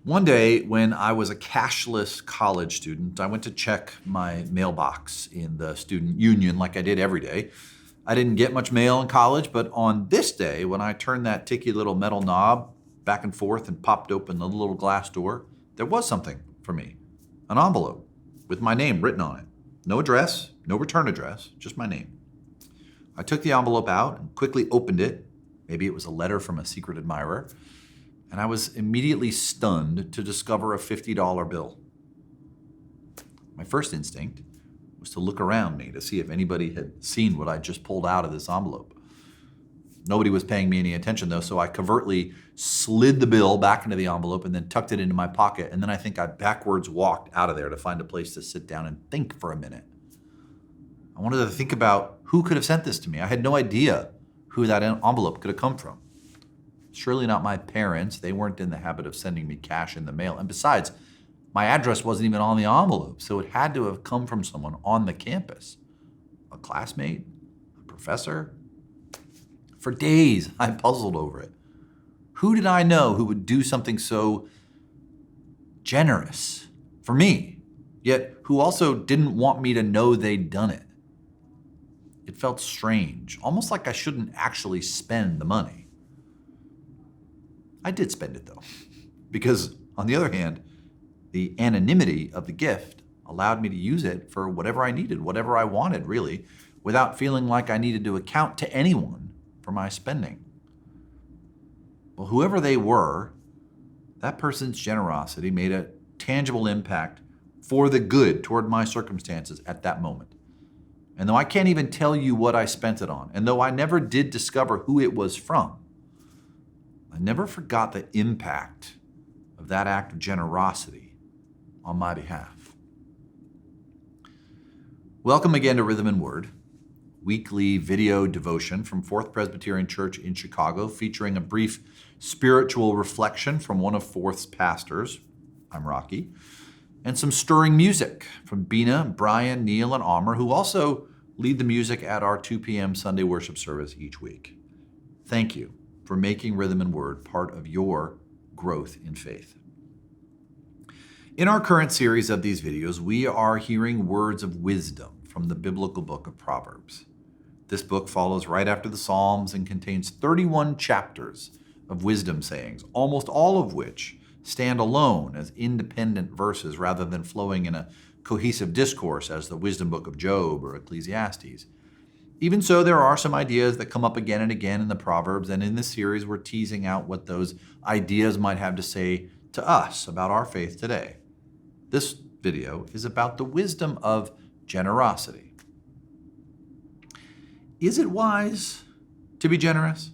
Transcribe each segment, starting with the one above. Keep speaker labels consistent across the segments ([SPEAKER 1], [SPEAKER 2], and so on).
[SPEAKER 1] One day when I was a cashless college student, I went to check my mailbox in the student union like I did every day. I didn't get much mail in college, but on this day, when I turned that ticky little metal knob back and forth and popped open the little glass door, there was something for me. An envelope with my name written on it. No address, no return address, just my name. I took the envelope out and quickly opened it. Maybe it was a letter from a secret admirer. And I was immediately stunned to discover a $50 bill. My first instinct was to look around me to see if anybody had seen what I just pulled out of this envelope. Nobody was paying me any attention though, so I covertly slid the bill back into the envelope and then tucked it into my pocket, and then I think I backwards walked out of there to find a place to sit down and think for a minute. I wanted to think about who could have sent this to me. I had no idea who that envelope could have come from. Surely not my parents. They weren't in the habit of sending me cash in the mail. And besides, my address wasn't even on the envelope, so it had to have come from someone on the campus. A classmate? A professor? For days, I puzzled over it. Who did I know who would do something so generous for me, yet who also didn't want me to know they'd done it? It felt strange, almost like I shouldn't actually spend the money. I did spend it though, because on the other hand, the anonymity of the gift allowed me to use it for whatever I needed, whatever I wanted really, without feeling like I needed to account to anyone for my spending. Well, whoever they were, that person's generosity made a tangible impact for the good toward my circumstances at that moment. And though I can't even tell you what I spent it on, and though I never did discover who it was from, I never forgot the impact of that act of generosity on my behalf. Welcome again to Rhythm and Word, weekly video devotion from Fourth Presbyterian Church in Chicago, featuring a brief spiritual reflection from one of Fourth's pastors, I'm Rocky, and some stirring music from Bina, Brian, Neil, and Amr, who also lead the music at our 2 p.m. Sunday worship service each week. Thank you for making Rhythm and Word part of your growth in faith. In our current series of these videos, we are hearing words of wisdom from the biblical book of Proverbs. This book follows right after the Psalms and contains 31 chapters of wisdom sayings, almost all of which stand alone as independent verses rather than flowing in a cohesive discourse as the wisdom book of Job or Ecclesiastes. Even so, there are some ideas that come up again and again in the Proverbs, and in this series we're teasing out what those ideas might have to say to us about our faith today. This video is about the wisdom of generosity. Is it wise to be generous?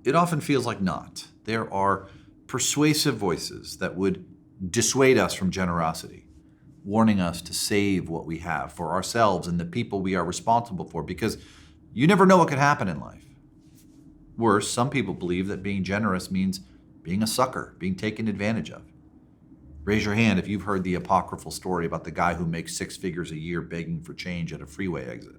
[SPEAKER 1] It often feels like not. There are persuasive voices that would dissuade us from generosity, warning us to save what we have for ourselves and the people we are responsible for, because you never know what could happen in life. Worse, some people believe that being generous means being a sucker, being taken advantage of. Raise your hand if you've heard the apocryphal story about the guy who makes 6 figures a year begging for change at a freeway exit.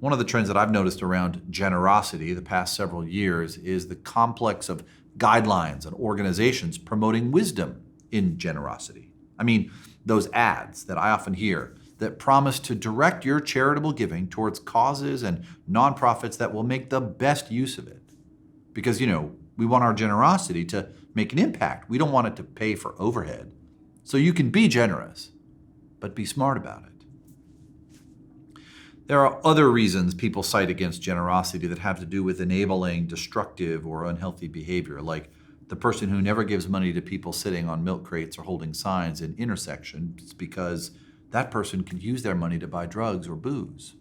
[SPEAKER 1] One of the trends that I've noticed around generosity the past several years is the complex of guidelines and organizations promoting wisdom in generosity. I mean, those ads that I often hear that promise to direct your charitable giving towards causes and nonprofits that will make the best use of it. Because, we want our generosity to make an impact. We don't want it to pay for overhead. So you can be generous, but be smart about it. There are other reasons people cite against generosity that have to do with enabling destructive or unhealthy behavior, like the person who never gives money to people sitting on milk crates or holding signs in intersections because that person can use their money to buy drugs or booze.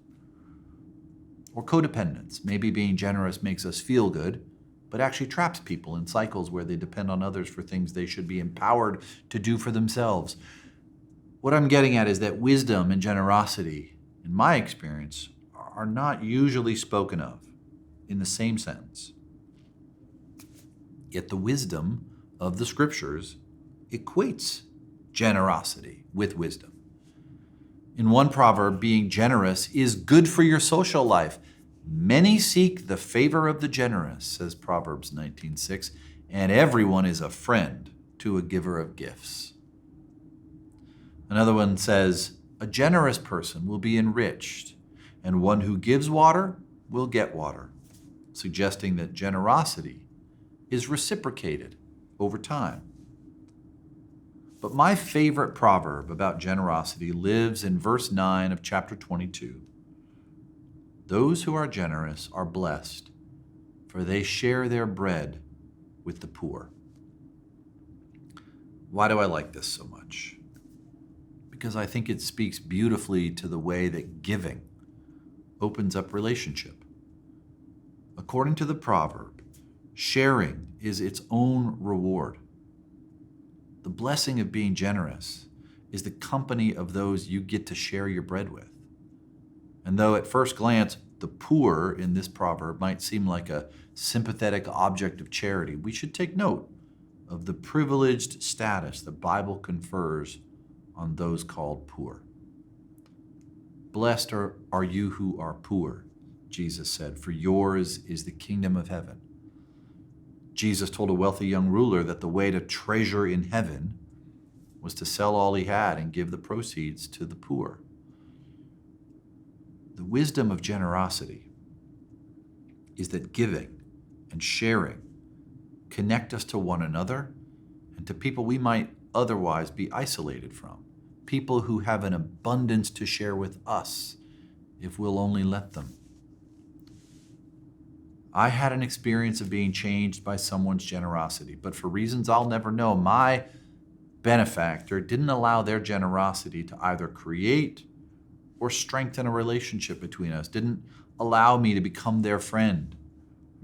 [SPEAKER 1] Or codependence. Maybe being generous makes us feel good, but actually traps people in cycles where they depend on others for things they should be empowered to do for themselves. What I'm getting at is that wisdom and generosity, in my experience, are not usually spoken of in the same sentence. Yet the wisdom of the scriptures equates generosity with wisdom. In one proverb, being generous is good for your social life. Many seek the favor of the generous, says Proverbs 19:6, and everyone is a friend to a giver of gifts. Another one says, a generous person will be enriched, and one who gives water will get water, suggesting that generosity is reciprocated over time. But my favorite proverb about generosity lives in verse 9 of chapter 22. Those who are generous are blessed, for they share their bread with the poor. Why do I like this so much? Because I think it speaks beautifully to the way that giving opens up relationship. According to the proverb, sharing is its own reward. The blessing of being generous is the company of those you get to share your bread with. And though at first glance, the poor in this proverb might seem like a sympathetic object of charity, we should take note of the privileged status the Bible confers on those called poor. Blessed are you who are poor, Jesus said, for yours is the kingdom of heaven. Jesus told a wealthy young ruler that the way to treasure in heaven was to sell all he had and give the proceeds to the poor. The wisdom of generosity is that giving and sharing connect us to one another and to people we might otherwise be isolated from, people who have an abundance to share with us if we'll only let them. I had an experience of being changed by someone's generosity, but for reasons I'll never know, my benefactor didn't allow their generosity to either create or strengthen a relationship between us, didn't allow me to become their friend,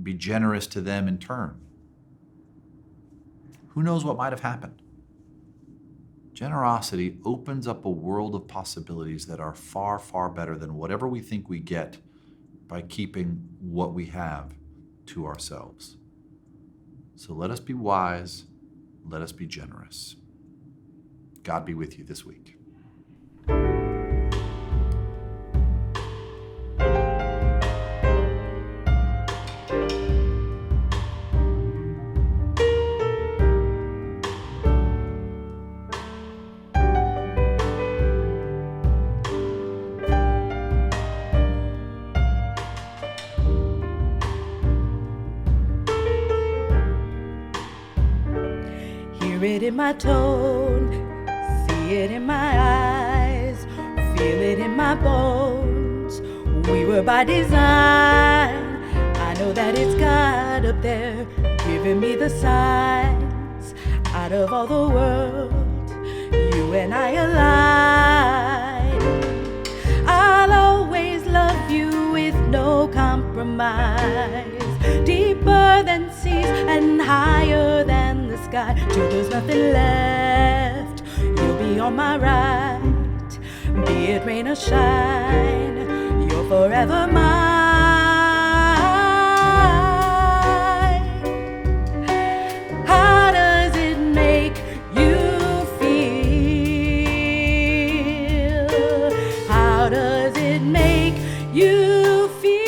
[SPEAKER 1] be generous to them in turn. Who knows what might have happened? Generosity opens up a world of possibilities that are far, far better than whatever we think we get by keeping what we have to ourselves. So let us be wise, let us be generous. God be with you this week.
[SPEAKER 2] Hear it in my tone, see it in my eyes, feel it in my bones. We were by design. I know that it's God up there giving me the signs. Out of all the world, you and I align. I'll always love you with no compromise. Deeper than seas and higher than the sky, till there's nothing left. You'll be on my right, be it rain or shine, you're forever mine. How does it make you feel? How does it make you feel?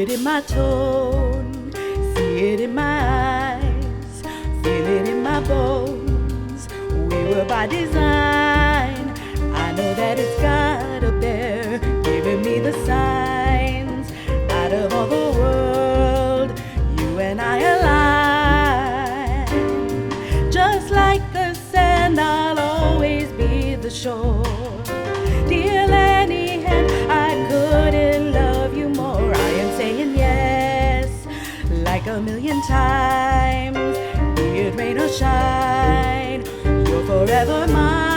[SPEAKER 2] In my tone, see it in my eyes, feel it in my bones. We were by design. I know that it's God up there giving me the signs. Out of all the world, you and I align. Just like the sand, I'll always be the shore. Dear Lenny, and I couldn't love you more. I am saying yes, like a million times. Be it rain or shine, you're forever mine.